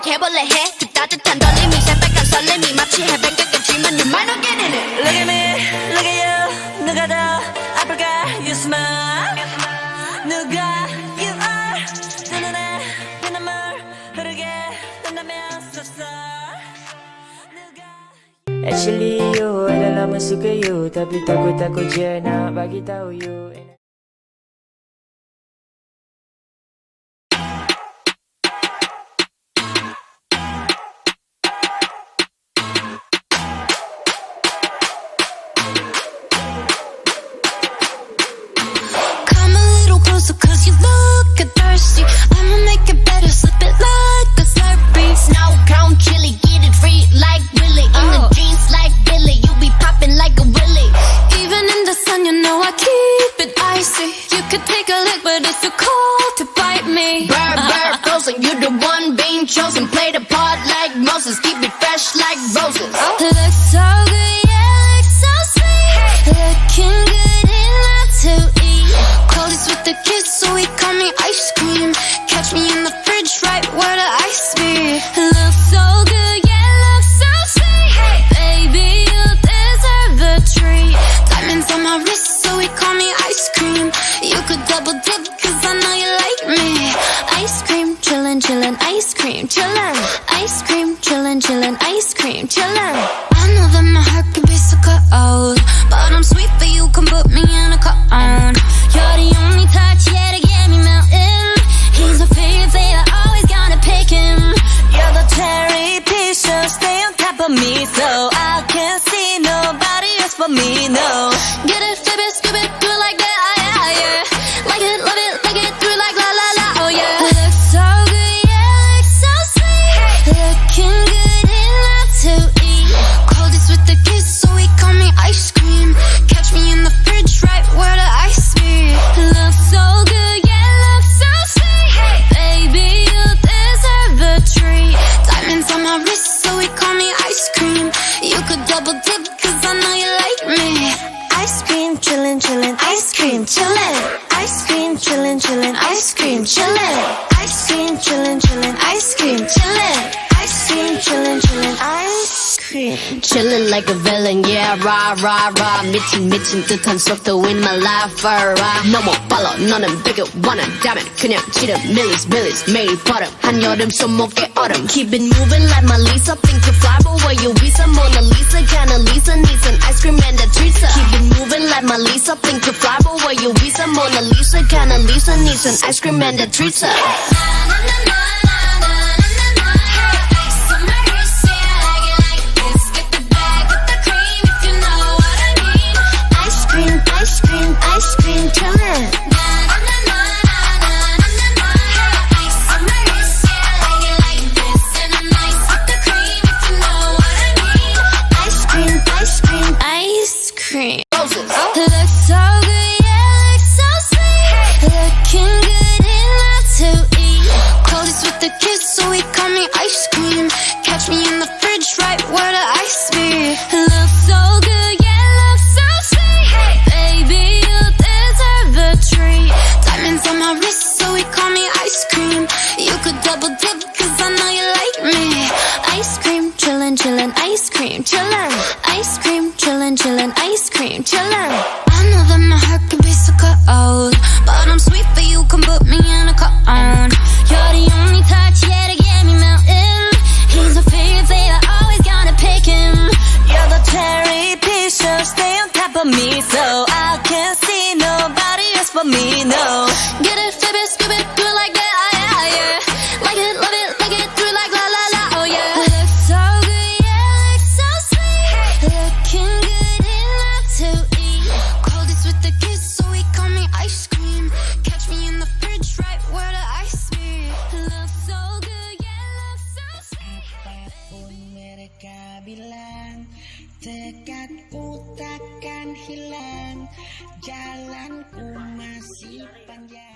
시작해볼래 해 그 따뜻한 떨림이 새빨간 설렘이 마치 해변가 끝이면 you might not get in it. Look at me, look at you. 누가 더 아플까? You smile. 누가 you are. 두 눈에 피눈물 흐르게 된다면 섭섭. Actually you dah lama suka you, tapi takut-takut je nak bagi tahu you. Cause you look thirsty, I'ma make it better, slip it like a Slurpee. Snow cone chili, get it free like Willy. In the jeans like Billy, you be popping like a Willy. Even in the sun, you know I keep it icy. You could take a lick, but it's too cold to bite me. Bird, frozen, you the one being chosen. Play the part like Moses, keep it fresh like roses. Looks so good, yeah, looks so sweet. Looking good enough to eat. Coldest with the kids, so he call me ice cream. Catch me in the fridge, right where the ice be. Looks so good, yeah, looks so sweet. Hey, baby, you deserve a treat. Diamonds on my wrist, so he call me ice cream. You could double dip, cause I know you like me. Ice cream, chillin', chillin', ice cream, chillin'. Ice cream, chillin', chillin', ice cream, chillin'. I know that my heart can be so cold, but I'm sweet for you, come put me in a cone. You're the only touch, yeah, to get me melting. He's my favorite, always gonna pick him. You're the cherry piece, so stay on top of me, so I can't see nobody else but me, no. Get it, flip it, scoop it, do it like that, yeah, yeah. Like it, love it, like it, do it like la la la, oh yeah. Looks so good, yeah, looks so sweet. Looking good enough to eat. Coldest with the kids, so he call me ice cream. Catch me in the fridge, right where the ice be. Looks so good, yeah, looks so sweet. Hey, baby, you deserve a treat. Diamonds on my wrist, so he call me ice cream. You could double dip, cause I know you like me. Ice cream, chillin', chillin', ice cream, chillin'. Ice cream, chillin', chillin', ice cream, chillin'. Ice cream, chillin', chillin', ice cream, chillin'. Ice cream, chillin', chillin', ice cream. Chillin' like a villain, yeah, rah, rah, rah. 미친 듯한 속도 in my life, rah. 너무 빨라, 너는 bigger, 원한다면 그냥 지름, millies, 매일 버릇. 한여름 손목에 얼음. Keep it moving like my Lisa, think you fly, but where you visa? Mona Lisa, kinda Lisa, needs an ice cream and a treat. Keep it moving like my Lisa, think you fly, but where you visa? Mona Lisa, kinda Lisa, needs an ice cream and a treat. Ice cream, ice cream, chillin'. Ice cream, ice cream, Ice cream. Looks so good, yeah, looks so sweet. Looking good enough to eat. Coldest with the kids, so he call me ice cream. Catch me in the fridge, right where the ice be. Looks so good, yeah, looks so sweet. Hey, baby, you deserve a treat. Diamonds on my wrist, so he call me ice cream. You could double dip, cause I know you like me. Ice cream, chillin', chillin', ice cream, chillin'. Ice cream, chillin', chillin', ice cream, chillin'. I know that my heart can be so cold, but I'm sweet for you, come put me in a cone. You're the only touch, yeah, to get me melting. He's my favorite, always gonna pick him. You're the cherry piece, so stay on top of me, so I can't see nobody else but me, no. Get it, flip it, scoop it, do it like that, yeah, yeah. Like it, love it, like it, do it like la la la, oh yeah. Looks so good, yeah, looks so sweet. Looking good enough to eat. Coldest with the kids, so he call me ice cream. Catch me in the fridge, right where the ice be. Looks so good, yeah, looks so sweet. Apapun mereka bilang, tekadku takkan hilang. Jalanku masih panjang.